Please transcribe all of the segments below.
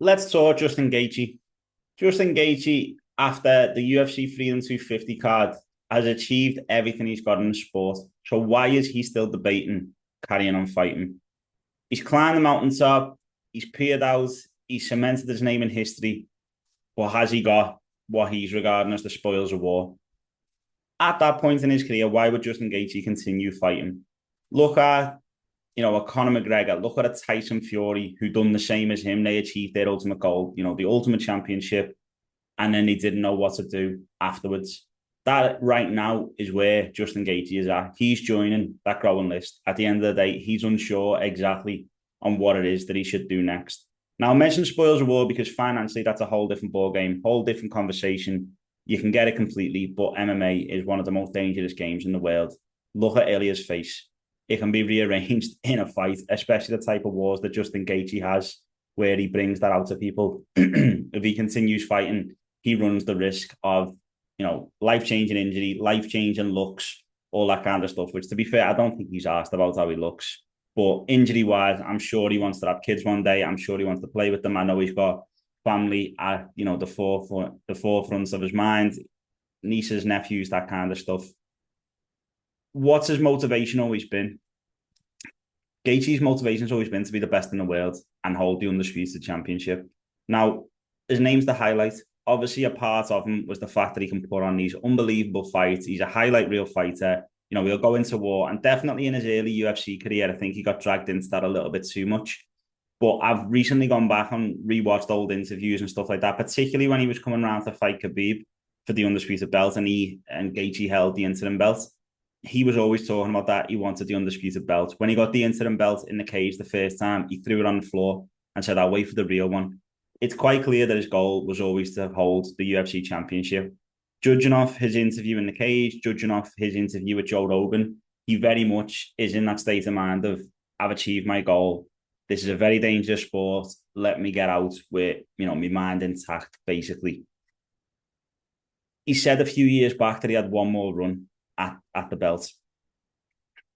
Let's talk Justin Gaethje. Justin Gaethje, after the UFC Freedom 250 card, has achieved everything he's got in the sport. So why is he still debating carrying on fighting? He's climbed the mountaintop. He's peered out. He's cemented his name in history. But has he got what he's regarding as the spoils of war? At that point in his career, why would Justin Gaethje continue fighting? Look at a Conor McGregor, look at a Tyson Fury who done the same as him. They achieved their ultimate goal, the ultimate championship, and then they didn't know what to do afterwards. That right now is where Justin Gaethje is at. He's joining that growing list. At the end of the day, he's unsure exactly on what it is that he should do next. Now, I mentioned spoils of war because financially, that's a whole different ballgame, whole different conversation. You can get it completely, but MMA is one of the most dangerous games in the world. Look at Ilya's face. It can be rearranged in a fight, especially the type of wars that Justin Gaethje has, where he brings that out to people. If he continues fighting, he runs the risk of, life-changing injury, life-changing looks, all that kind of stuff, which, to be fair, I don't think he's asked about how he looks. But injury-wise, I'm sure he wants to have kids one day. I'm sure he wants to play with them. I know he's got family at, the forefronts of his mind, nieces, nephews, that kind of stuff. What's his motivation always been? Gaethje's motivation has always been to be the best in the world and hold the undisputed championship. Now, his name's the highlight. Obviously, a part of him was the fact that he can put on these unbelievable fights. He's a highlight reel fighter. He'll go into war. And definitely in his early UFC career, I think he got dragged into that a little bit too much. But I've recently gone back and rewatched old interviews and stuff like that, particularly when he was coming around to fight Khabib for the undisputed belt and Gaethje held the interim belt. He was always talking about that. He wanted the undisputed belt. When he got the interim belt in the cage the first time, he threw it on the floor and said, I'll wait for the real one. It's quite clear that his goal was always to hold the UFC championship. Judging off his interview in the cage, judging off his interview with Joe Rogan, he very much is in that state of mind of, I've achieved my goal. This is a very dangerous sport. Let me get out with, my mind intact, basically. He said a few years back that he had one more run at the belt.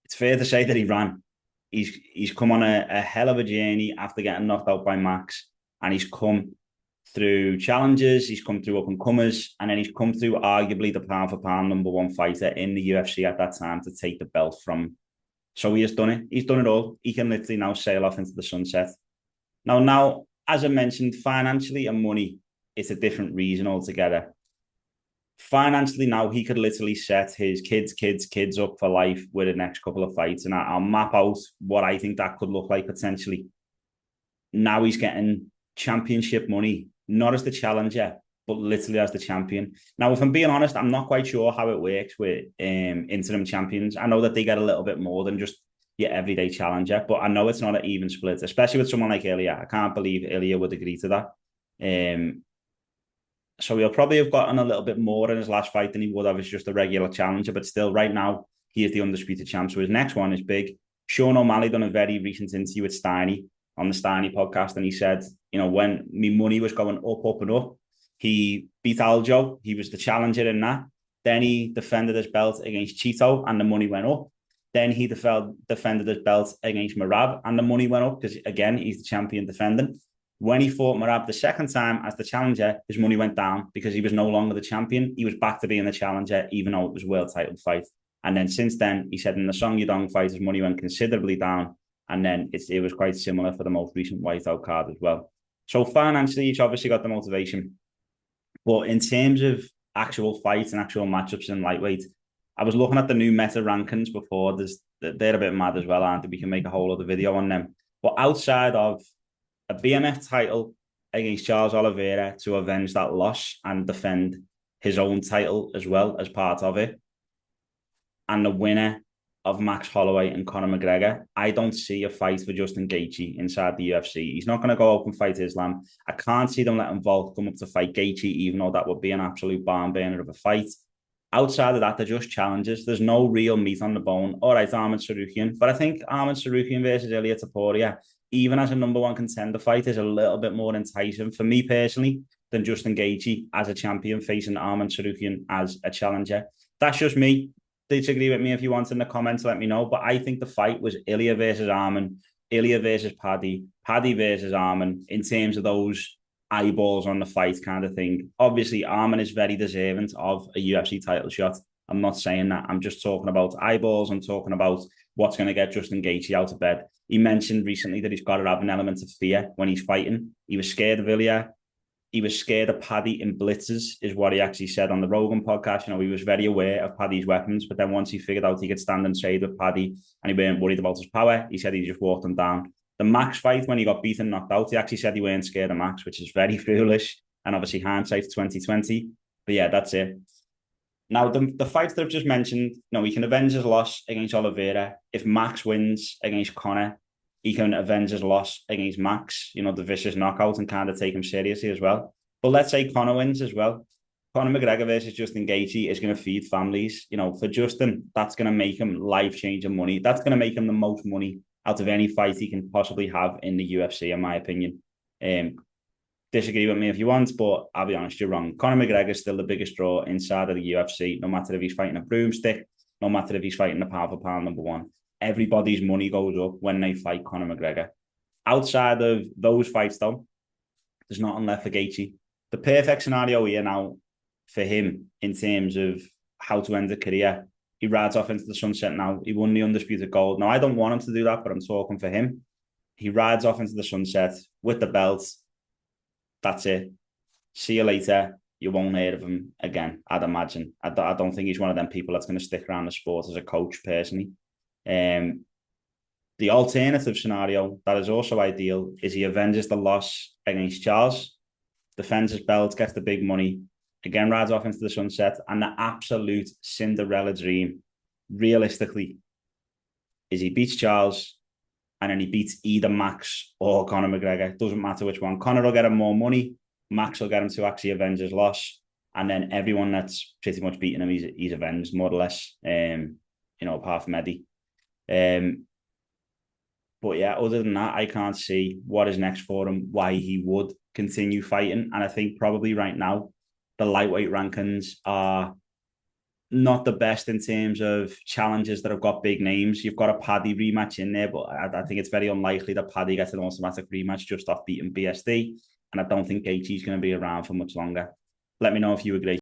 It's fair to say that he ran. He's come on a hell of a journey after getting knocked out by Max, and he's come through challenges, he's come through up-and-comers, and then he's come through arguably the pound-for-pound number one fighter in the UFC at that time to take the belt from him. So he has done it. He's done it all. He can literally now sail off into the sunset. Now, as I mentioned, financially and money, it's a different reason altogether. Financially now, he could literally set his kids up for life with the next couple of fights, and I'll map out what I think that could look like potentially. Now he's getting championship money, not as the challenger, but literally as the champion. Now, if I'm being honest, I'm not quite sure how it works with interim champions. I know that they get a little bit more than just your everyday challenger, but I know it's not an even split, especially with someone like Ilya. I can't believe Ilya would agree to that. So he'll probably have gotten a little bit more in his last fight than he would have as just a regular challenger, but still, right now, he is the undisputed champ. So his next one is big. Sean O'Malley done a very recent interview with Steiny on the Steiny podcast, and he said, when me money was going up and up, he beat Aljo. He was the challenger in that. Then he defended his belt against Cheeto, and the money went up. Then he defended his belt against Merab, and the money went up because, again, he's the champion defending. When he fought Merab the second time as the challenger, his money went down because he was no longer the champion. He was back to being the challenger, even though it was a world title fight. And then since then, he said in the Song Yadong fight, his money went considerably down. And then it was quite similar for the most recent whiteout card as well. So financially, he's obviously got the motivation. But in terms of actual fights and actual matchups in lightweight, I was looking at the new meta rankings before. They're a bit mad as well, aren't they? We can make a whole other video on them. But outside of a BMF title against Charles Oliveira to avenge that loss and defend his own title as well as part of it, and the winner of Max Holloway and Conor McGregor, I don't see a fight for Justin Gaethje inside the UFC. He's not going to go up and fight Islam. I can't see them letting Volk come up to fight Gaethje, even though that would be an absolute barn burner of a fight. Outside of that, they're just challenges. There's no real meat on the bone. All right, Arman Tsarukyan. But I think Arman Tsarukyan versus Ilia Topuria, even as a number one contender fight, is a little bit more enticing for me personally than Justin Gaethje as a champion facing Arman Tsarukyan as a challenger. That's just me. Disagree with me if you want in the comments, let me know. But I think the fight was Ilya versus Arman Ilya versus Paddy, Paddy versus Arman, in terms of those eyeballs on the fight kind of thing. Obviously, Arman is very deserving of a UFC title shot. I'm not saying that. I'm just talking about eyeballs. I'm talking about what's going to get Justin Gaethje out of bed. He mentioned recently that he's got to have an element of fear when he's fighting. He was scared of Ilya. He was scared of Paddy in blitzes, is what he actually said on the Rogan podcast. He was very aware of Paddy's weapons, but then once he figured out he could stand and trade with Paddy and he weren't worried about his power, he said he just walked him down. The Max fight, when he got beaten, knocked out, he actually said he weren't scared of Max, which is very foolish. And obviously hindsight's 2020. But yeah, that's it. Now, the fights that I've just mentioned, he can avenge his loss against Oliveira. If Max wins against Conor, he can avenge his loss against Max, the vicious knockout, and kind of take him seriously as well. But let's say Conor wins as well. Conor McGregor versus Justin Gaethje is going to feed families. For Justin, that's going to make him life-changing money. That's going to make him the most money out of any fight he can possibly have in the UFC, in my opinion. Disagree with me if you want, but I'll be honest, you're wrong. Conor McGregor is still the biggest draw inside of the UFC, no matter if he's fighting a broomstick, no matter if he's fighting the pound for pound #1. Everybody's money goes up when they fight Conor McGregor. Outside of those fights, though, there's nothing left for Gaethje. The perfect scenario here now for him in terms of how to end a career. He rides off into the sunset now. He won the undisputed gold. Now, I don't want him to do that, but I'm talking for him. He rides off into the sunset with the belt. That's it. See you later. You won't hear of him again, I'd imagine. I don't think he's one of them people that's going to stick around the sport as a coach, personally. The alternative scenario that is also ideal is he avenges the loss against Charles, defends his belt, gets the big money, again rides off into the sunset, and the absolute Cinderella dream, realistically, is he beats Charles and then he beats either Max or Conor McGregor. Doesn't matter which one. Conor will get him more money, Max will get him to actually avenge his loss, and then everyone that's pretty much beating him, he's avenged, more or less, apart from Eddie. But yeah, other than that, I can't see what is next for him, why he would continue fighting. And I think probably right now, the lightweight rankings are not the best in terms of challenges that have got big names. You've got a Paddy rematch in there, but I think it's very unlikely that Paddy gets an automatic rematch just off beating BSD. And I don't think Gaethje is going to be around for much longer. Let me know if you agree.